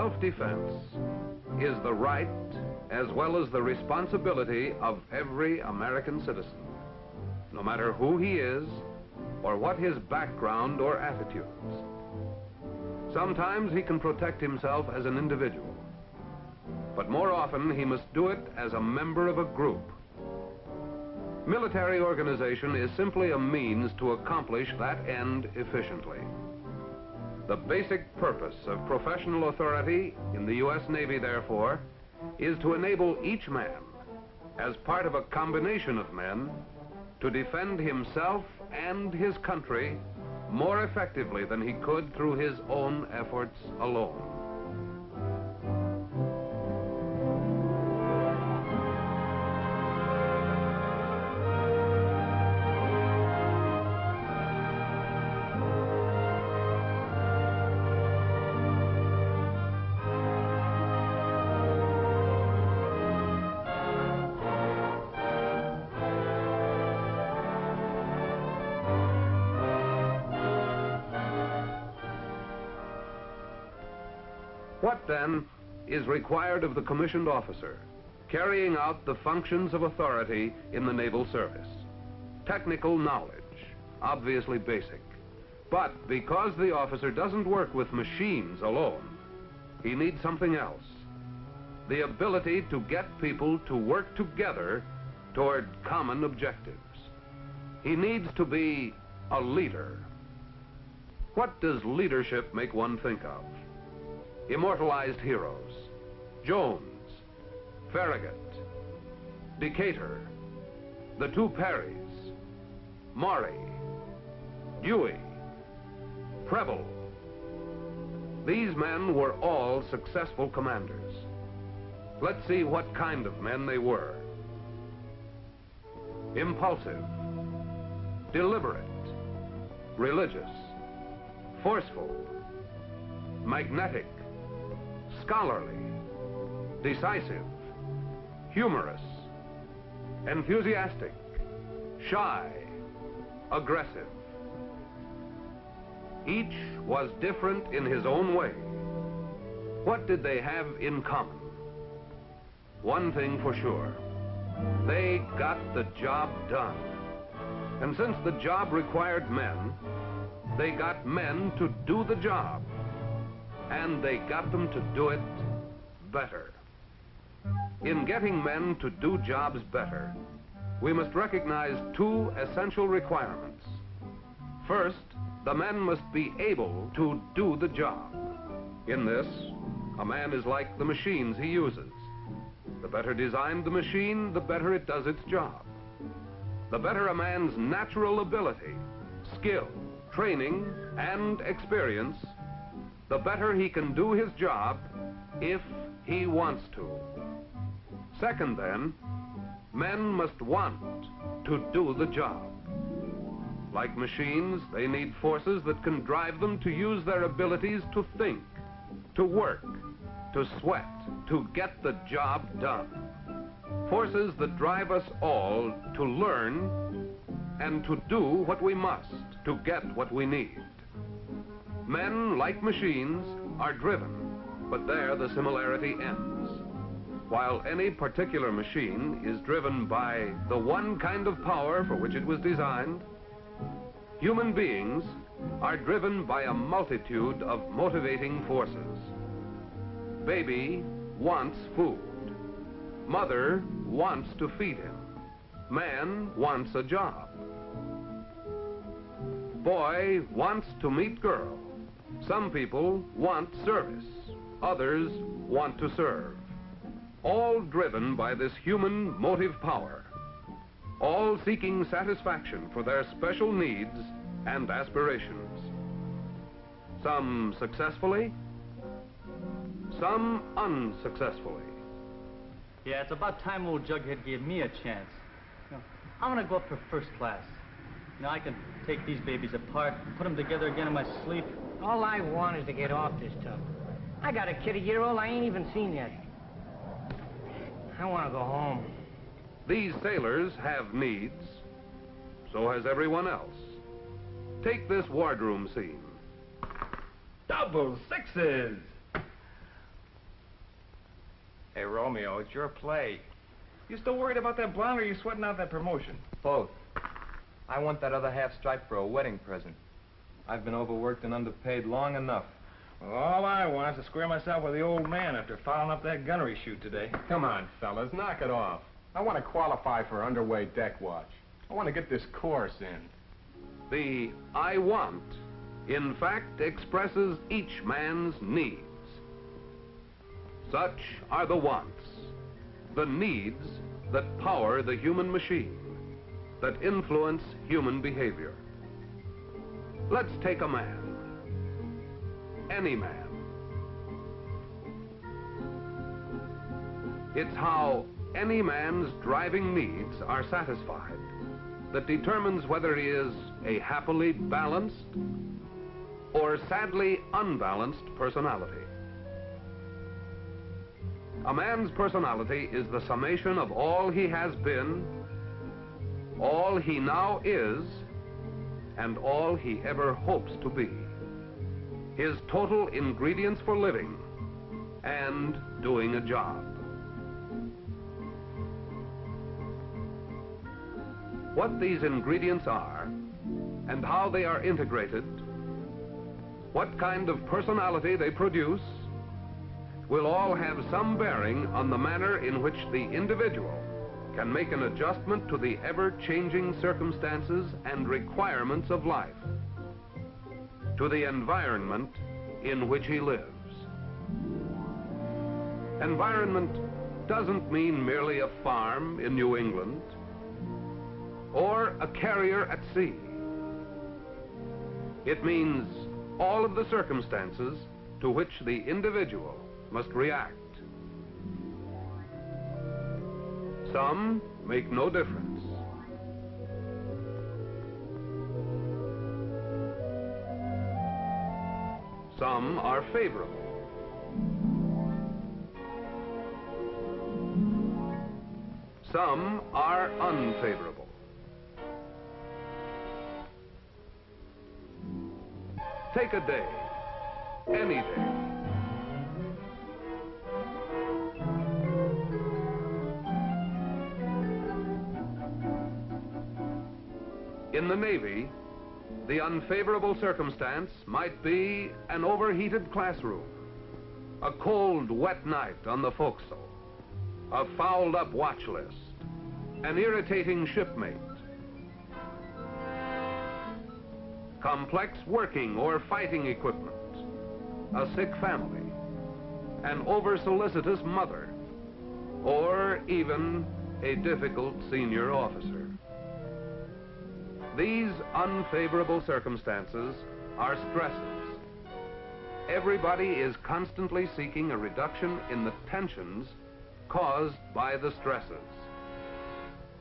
Self-defense is the right as well as the responsibility of every American citizen, no matter who he is or what his background or attitudes. Sometimes he can protect himself as an individual, but more often he must do it as a member of a group. Military organization is simply a means to accomplish that end efficiently. The basic purpose of professional authority in the U.S. Navy, therefore, is to enable each man, as part of a combination of men, to defend himself and his country more effectively than he could through his own efforts alone. What, then, is required of the commissioned officer carrying out the functions of authority in the naval service? Technical knowledge, obviously basic. But because the officer doesn't work with machines alone, he needs something else. The ability to get people to work together toward common objectives. He needs to be a leader. What does leadership make one think of? Immortalized heroes: Jones, Farragut, Decatur, the two Perrys, Maury, Dewey, Preble. These men were all successful commanders. Let's see what kind of men they were. Impulsive, deliberate, religious, forceful, magnetic, scholarly, decisive, humorous, enthusiastic, shy, aggressive. Each was different in his own way. What did they have in common? One thing for sure: they got the job done. And since the job required men, they got men to do the job. And they got them to do it better. In getting men to do jobs better, we must recognize two essential requirements. First, the men must be able to do the job. In this, a man is like the machines he uses. The better designed the machine, the better it does its job. The better a man's natural ability, skill, training, and experience, the better he can do his job if he wants to. Second, then, men must want to do the job. Like machines, they need forces that can drive them to use their abilities to think, to work, to sweat, to get the job done. Forces that drive us all to learn and to do what we must to get what we need. Men, like machines, are driven, but there the similarity ends. While any particular machine is driven by the one kind of power for which it was designed, human beings are driven by a multitude of motivating forces. Baby wants food. Mother wants to feed him. Man wants a job. Boy wants to meet girl. Some people want service, others want to serve. All driven by this human motive power. All seeking satisfaction for their special needs and aspirations. Some successfully, some unsuccessfully. Yeah, it's about time old Jughead gave me a chance. You know, I want to go up for first class. You know, I can take these babies apart, put them together again in my sleep. All I want is to get off this tub. I got a kid a year old I ain't even seen yet. I want to go home. These sailors have needs. So has everyone else. Take this wardroom scene. Double sixes. Romeo. It's your play. You still worried about that blonde, or are you sweating out that promotion? Both. I want that other half stripe for a wedding present. I've been overworked and underpaid long enough. Well, all I want is to square myself with the old man after fouling up that gunnery shoot today. Come on, fellas, knock it off. I want to qualify for underway deck watch. I want to get this course in. The I want, in fact, expresses each man's needs. Such are the wants, the needs that power the human machine, that influence human behavior. Let's take a man. Any man. It's how any man's driving needs are satisfied that determines whether he is a happily balanced or sadly unbalanced personality. A man's personality is the summation of all he has been, all he now is, and all he ever hopes to be. His total ingredients for living and doing a job. What these ingredients are and how they are integrated, what kind of personality they produce, will all have some bearing on the manner in which the individual can make an adjustment to the ever-changing circumstances and requirements of life, to the environment in which he lives. Environment doesn't mean merely a farm in New England or a carrier at sea. It means all of the circumstances to which the individual must react. Some make no difference. Some are favorable. Some are unfavorable. Take a day, any day. In the Navy, the unfavorable circumstance might be an overheated classroom, a cold, wet night on the forecastle, a fouled-up watch list, an irritating shipmate, complex working or fighting equipment, a sick family, an over-solicitous mother, or even a difficult senior officer. These unfavorable circumstances are stresses. Everybody is constantly seeking a reduction in the tensions caused by the stresses.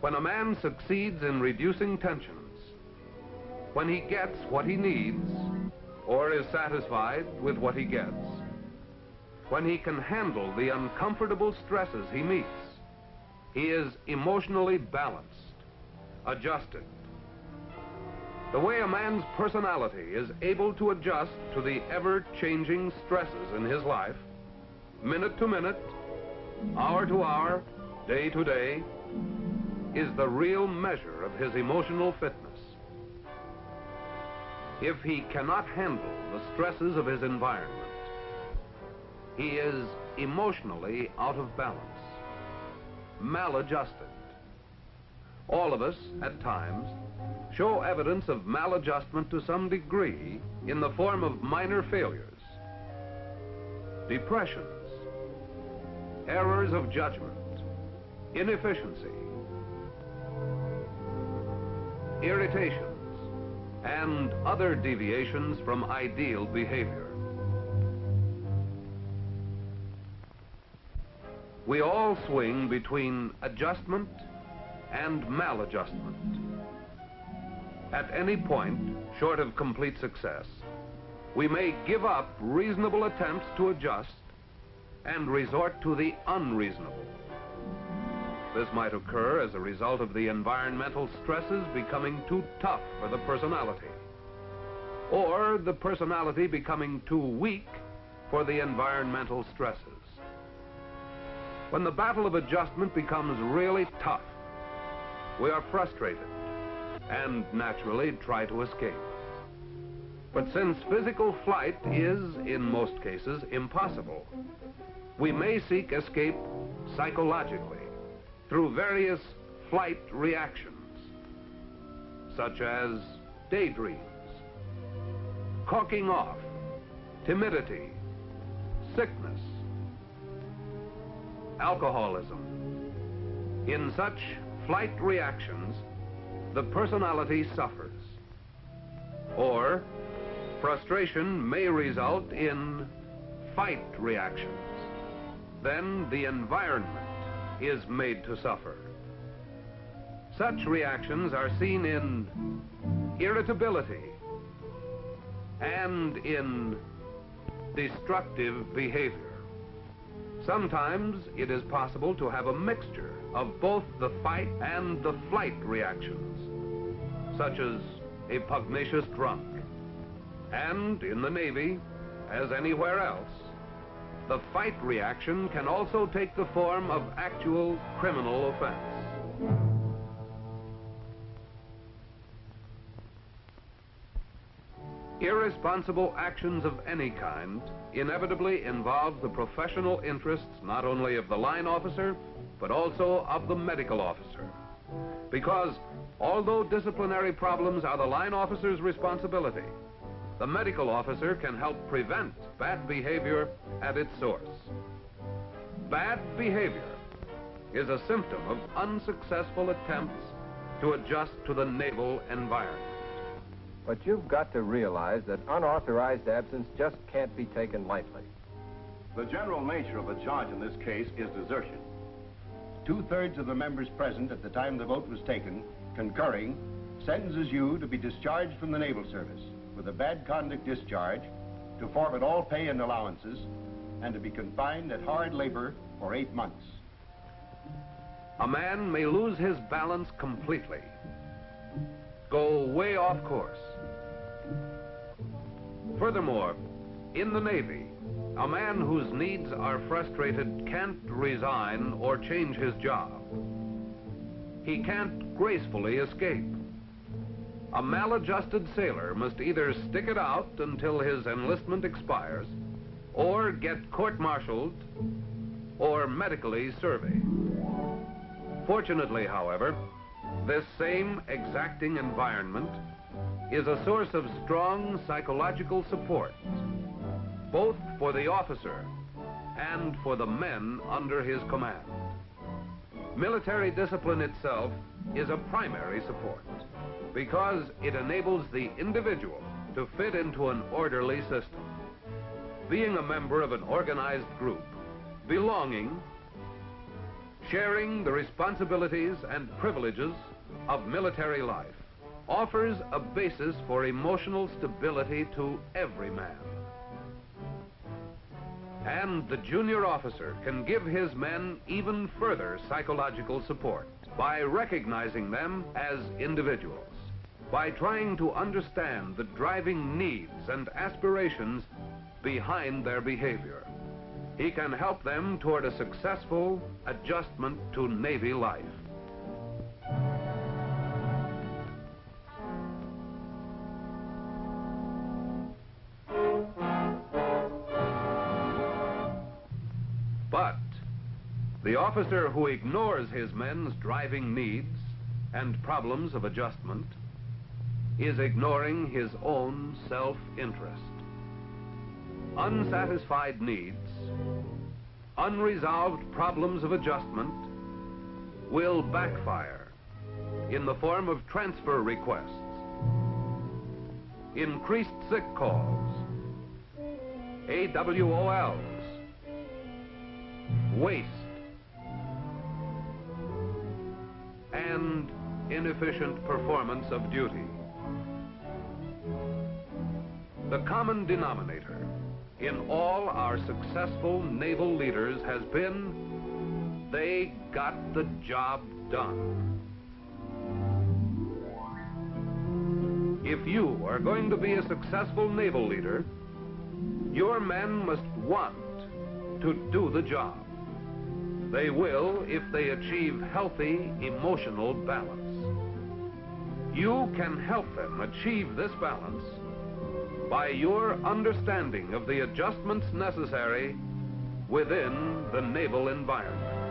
When a man succeeds in reducing tensions, when he gets what he needs or is satisfied with what he gets, when he can handle the uncomfortable stresses he meets, he is emotionally balanced, adjusted. The way a man's personality is able to adjust to the ever-changing stresses in his life, minute to minute, hour to hour, day to day, is the real measure of his emotional fitness. If he cannot handle the stresses of his environment, he is emotionally out of balance, maladjusted. All of us, at times, show evidence of maladjustment to some degree in the form of minor failures, depressions, errors of judgment, inefficiency, irritations, and other deviations from ideal behavior. We all swing between adjustment and maladjustment. At any point, short of complete success, we may give up reasonable attempts to adjust and resort to the unreasonable. This might occur as a result of the environmental stresses becoming too tough for the personality, or the personality becoming too weak for the environmental stresses. When the battle of adjustment becomes really tough, we are frustrated and naturally try to escape. But since physical flight is, in most cases, impossible, we may seek escape psychologically through various flight reactions, such as daydreams, caulking off, timidity, sickness, alcoholism. In such flight reactions, the personality suffers. Or frustration may result in fight reactions. Then the environment is made to suffer. Such reactions are seen in irritability and in destructive behavior. Sometimes it is possible to have a mixture of both the fight and the flight reactions, such as a pugnacious drunk. And in the Navy, as anywhere else, the fight reaction can also take the form of actual criminal offense. Irresponsible actions of any kind inevitably involve the professional interests not only of the line officer, but also of the medical officer. Because although disciplinary problems are the line officer's responsibility, the medical officer can help prevent bad behavior at its source. Bad behavior is a symptom of unsuccessful attempts to adjust to the naval environment. But you've got to realize that unauthorized absence just can't be taken lightly. The general nature of the charge in this case is desertion. 2/3 of the members present at the time the vote was taken, concurring, sentences you to be discharged from the naval service with a bad conduct discharge, to forfeit all pay and allowances, and to be confined at hard labor for 8 months. A man may lose his balance completely, go way off course. Furthermore, in the Navy, a man whose needs are frustrated can't resign or change his job. He can't gracefully escape. A maladjusted sailor must either stick it out until his enlistment expires, or get court-martialed, or medically surveyed. Fortunately, however, this same exacting environment is a source of strong psychological support, both for the officer and for the men under his command. Military discipline itself is a primary support because it enables the individual to fit into an orderly system. Being a member of an organized group, belonging, sharing the responsibilities and privileges of military life, offers a basis for emotional stability to every man. And the junior officer can give his men even further psychological support by recognizing them as individuals, by trying to understand the driving needs and aspirations behind their behavior. He can help them toward a successful adjustment to Navy life. But the officer who ignores his men's driving needs and problems of adjustment is ignoring his own self-interest. Unsatisfied needs, unresolved problems of adjustment will backfire in the form of transfer requests, increased sick calls, AWOLs, waste, and inefficient performance of duty. The common denominator in all our successful naval leaders has been they got the job done. If you are going to be a successful naval leader, your men must want to do the job. They will if they achieve healthy emotional balance. You can help them achieve this balance by your understanding of the adjustments necessary within the naval environment.